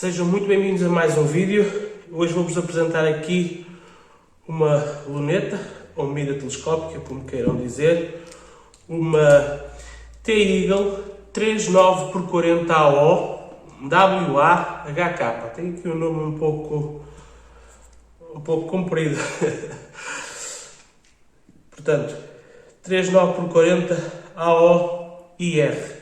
Sejam muito bem-vindos a mais um vídeo. Hoje vou-vos apresentar aqui uma luneta, ou mira telescópica, como queiram dizer, uma T-Eagle 39x40 AO WA-HK. Tem aqui um nome um pouco comprido. Portanto, 39x40 AO-IR.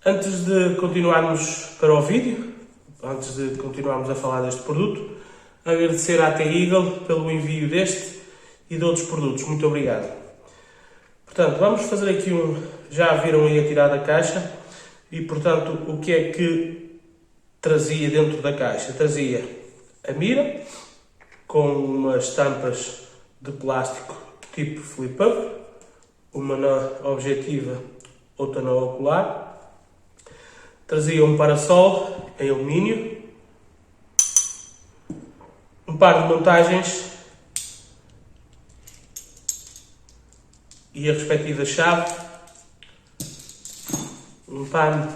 Antes de continuarmos para o vídeo, antes de continuarmos a falar deste produto, agradecer à T-Eagle pelo envio deste e de outros produtos. Muito obrigado. Portanto, vamos fazer aqui já viram aí a tirar da caixa e, portanto, o que é que trazia dentro da caixa? Trazia a mira com umas tampas de plástico tipo flip-up, uma na objetiva, outra na ocular. Trazia um parasol em alumínio, um par de montagens e a respectiva chave, um pano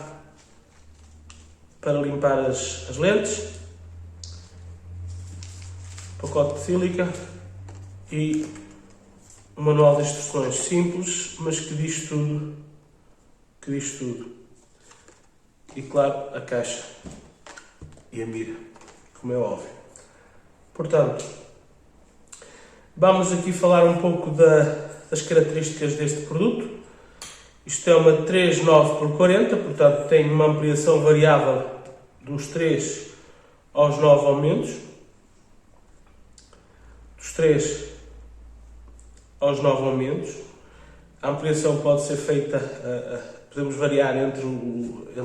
para limpar as lentes, pacote de sílica e um manual de instruções simples, mas que diz tudo. E claro, a caixa e a mira, como é óbvio. Portanto, vamos aqui falar um pouco das características deste produto. Isto é uma 39x40, portanto tem uma ampliação variável dos 3 aos 9 aumentos. Dos 3 aos 9 aumentos. A ampliação pode ser feita, podemos variar entre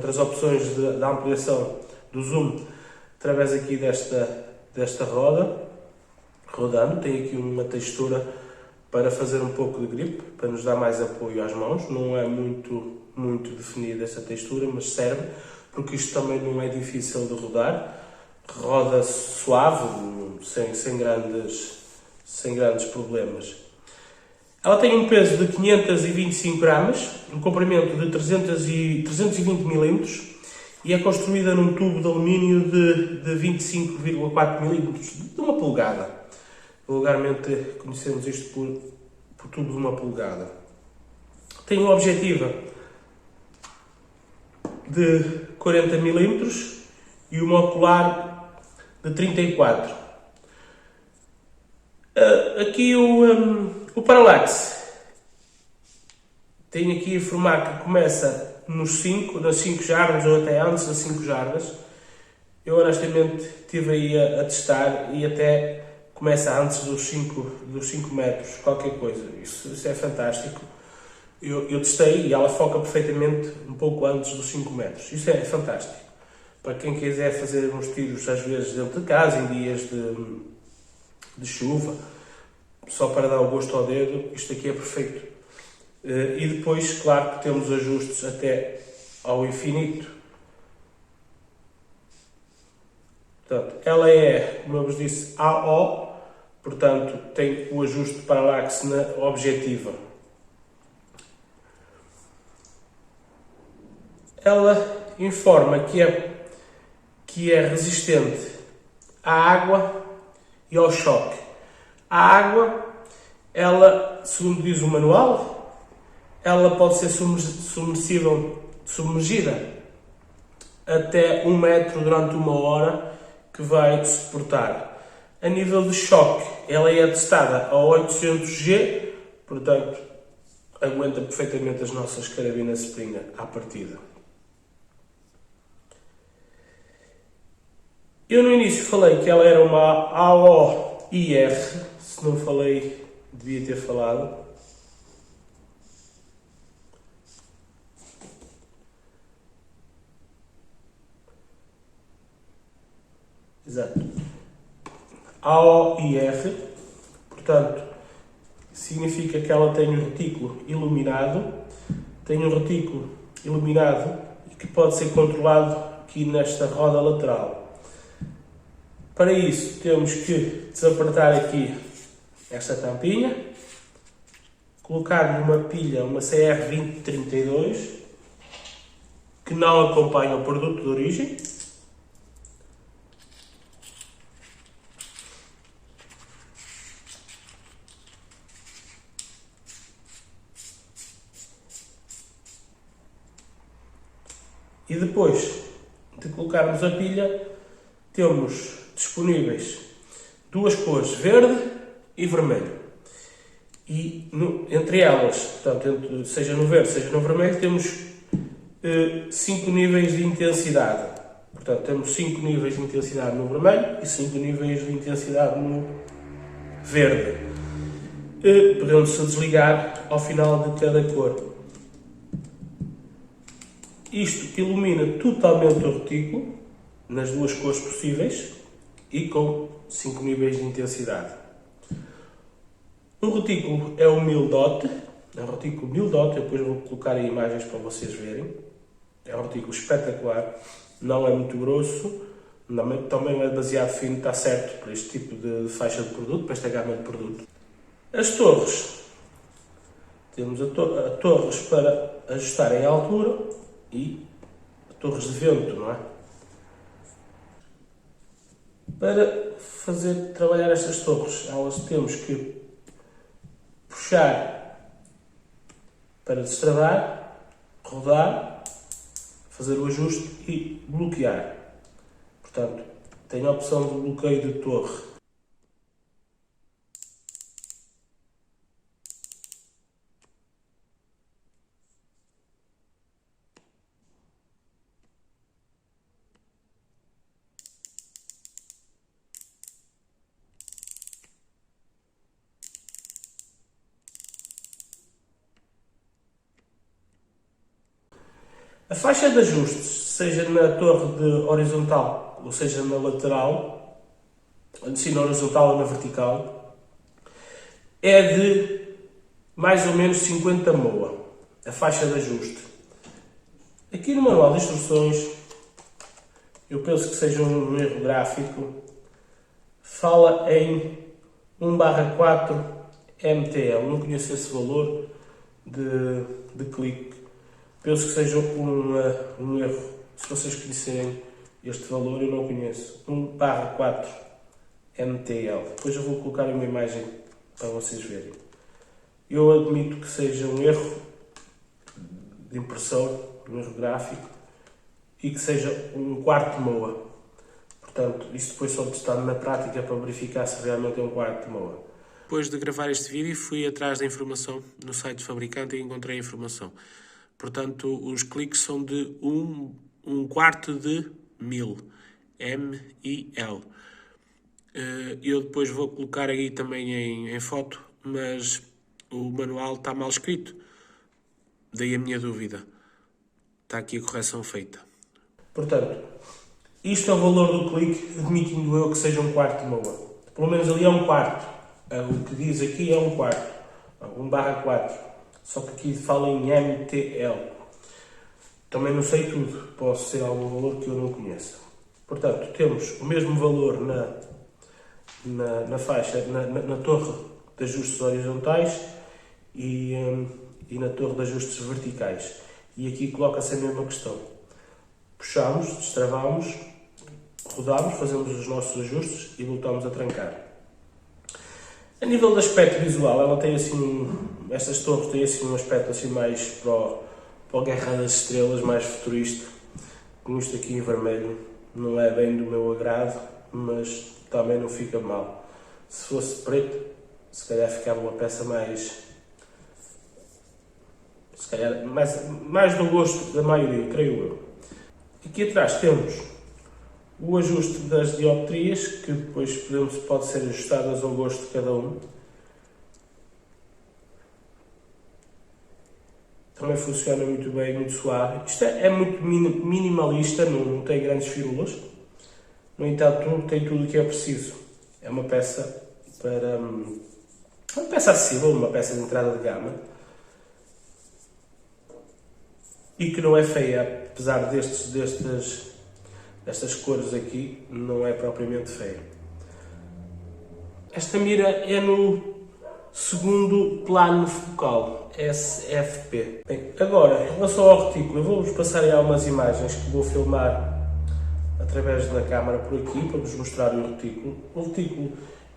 as opções da ampliação do zoom através aqui desta roda, rodando. Tem aqui uma textura para fazer um pouco de grip, para nos dar mais apoio às mãos. Não é muito definida essa textura, mas serve, porque isto também não é difícil de rodar. Roda suave, sem grandes problemas. Ela tem um peso de 525 gramas, um comprimento de 320 mm e é construída num tubo de alumínio de 25,4 mm, de uma polegada. Vulgarmente conhecemos isto por tubo de uma polegada. Tem uma objetiva de 40 mm e uma ocular de 34. Aqui o parallax tem aqui a informar que começa nas 5 jardas ou até antes das 5 jardas. Eu honestamente estive aí a testar e até começa antes dos 5 metros, qualquer coisa. Isso é fantástico. Eu testei e ela foca perfeitamente um pouco antes dos 5 metros. Isso é fantástico. Para quem quiser fazer uns tiros às vezes dentro de casa, em dias de chuva, só para dar o gosto ao dedo, isto aqui é perfeito. E depois, claro que temos ajustes até ao infinito. Portanto, ela é, como eu vos disse, AO, portanto tem o ajuste de parallax na objetiva. Ela informa que é resistente à água e ao choque. A água, ela, segundo diz o manual, ela pode ser submergida até 1 metro durante 1 hora, que vai suportar. A nível de choque, ela é testada a 800G, portanto, aguenta perfeitamente as nossas carabinas Springer à partida. Eu no início falei que ela era uma AO-IR, se não falei, devia ter falado. Exato. AO-IR, portanto, significa que ela tem um retículo iluminado, e que pode ser controlado aqui nesta roda lateral. Para isso, temos que desapertar aqui esta tampinha, colocar numa pilha uma CR2032, que não acompanha o produto de origem, E depois de colocarmos a pilha, temos disponíveis duas cores, verde e vermelho. E entre elas, portanto, seja no verde, seja no vermelho, temos 5 níveis de intensidade. Portanto, temos 5 níveis de intensidade no vermelho e 5 níveis de intensidade no verde. Podendo-se desligar ao final de cada cor. Isto ilumina totalmente o retículo, nas duas cores possíveis, e com 5 níveis de intensidade. Um retículo é o 1000 dot, é um retículo 1000 dot, eu depois vou colocar aí imagens para vocês verem. É um retículo espetacular, não é muito grosso, também é demasiado fino, está certo para este tipo de faixa de produto, para esta gama de produto. As torres, temos torres para ajustar em altura e torres de vento, não é? Para trabalhar estas torres, elas temos que puxar para destravar, rodar, fazer o ajuste e bloquear. Portanto, tem a opção de bloqueio de torre. A faixa de ajustes, seja na torre de horizontal ou seja na lateral, se na horizontal ou na vertical, é de mais ou menos 50 MOA, a faixa de ajuste. Aqui no manual de instruções, eu penso que seja um erro gráfico, fala em 1/4 MTL, não conheço esse valor de clique. Penso que seja um erro. Se vocês conhecerem este valor, eu não conheço. 1/4 MTL. Depois eu vou colocar uma imagem para vocês verem. Eu admito que seja um erro de impressão, um erro gráfico, e que seja 1/4 MOA. Portanto, isto depois só testado na prática para verificar se realmente é 1/4 MOA. Depois de gravar este vídeo, fui atrás da informação no site do fabricante e encontrei a informação. Portanto, os cliques são de 1/4 de 1000, MIL. Eu depois vou colocar aí também em foto, mas o manual está mal escrito. Daí a minha dúvida. Está aqui a correção feita. Portanto, isto é o valor do clique, admitindo eu que seja 1/4 MOA. Pelo menos ali é 1/4. O que diz aqui é 1/4. 1/4. Só que aqui fala em MTL. Também não sei tudo. Pode ser algum valor que eu não conheça. Portanto, temos o mesmo valor na faixa, na torre de ajustes horizontais e na torre de ajustes verticais. E aqui coloca-se a mesma questão. Puxamos, destravamos, rodamos, fazemos os nossos ajustes e voltamos a trancar. A nível de aspecto visual, ela tem assim, estas torres têm assim um aspecto assim mais para o Guerra das Estrelas, mais futurista. Com isto aqui em vermelho não é bem do meu agrado, mas também não fica mal. Se fosse preto, se calhar ficava uma peça mais, se calhar mais do gosto da maioria, creio eu. Aqui atrás temos o ajuste das dioptrias, que depois pode ser ajustadas ao gosto de cada um. Também funciona muito bem, muito suave. Isto é muito minimalista, não tem grandes firulas. No entanto, tem tudo o que é preciso. É uma peça uma peça acessível, uma peça de entrada de gama. E que não é feia, apesar destas cores aqui, não é propriamente feia. Esta mira é no segundo plano focal, SFP. Bem, agora, em relação ao retículo, eu vou-vos passar aí algumas imagens que vou filmar através da câmara por aqui, para vos mostrar o retículo. O retículo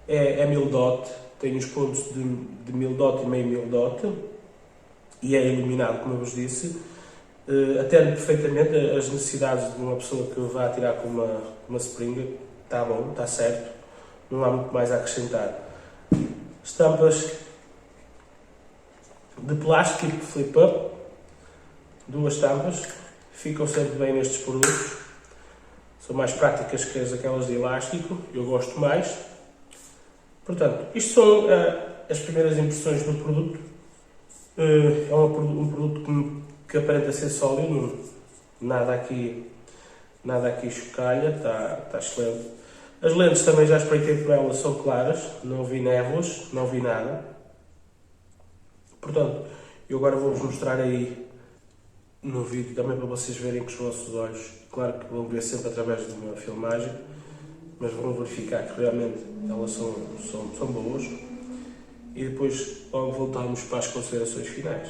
é 1000 dot, tem os pontos de 1000 dot e meio 1000 dot, e é iluminado, como eu vos disse. atende perfeitamente as necessidades de uma pessoa que vá tirar com uma Springer. Está bom, está certo, não há muito mais a acrescentar. Estampas de plástico flip-up, 2 estampas, ficam sempre bem nestes produtos, são mais práticas que aquelas de elástico, eu gosto mais. Portanto, isto são as primeiras impressões do produto. É um produto que aparenta ser sólido, nada aqui chocalha, está excelente. As lentes também já espreitei por elas, são claras, não vi névoas, não vi nada. Portanto, eu agora vou-vos mostrar aí no vídeo também para vocês verem com os vossos olhos. Claro que vão ver sempre através de uma filmagem, mas vão verificar que realmente elas são boas. E depois logo voltamos para as considerações finais.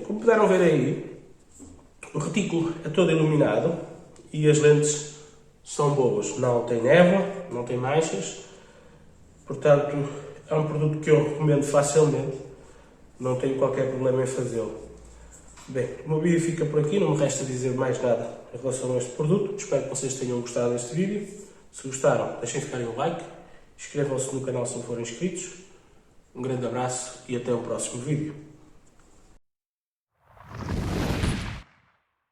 Como puderam ver aí, o retículo é todo iluminado e as lentes são boas. Não tem névoa, não tem manchas, portanto é um produto que eu recomendo facilmente, não tenho qualquer problema em fazê-lo. Bem, o meu vídeo fica por aqui, não me resta dizer mais nada em relação a este produto. Espero que vocês tenham gostado deste vídeo. Se gostaram, deixem ficar o like, inscrevam-se no canal se não forem inscritos. Um grande abraço e até o próximo vídeo.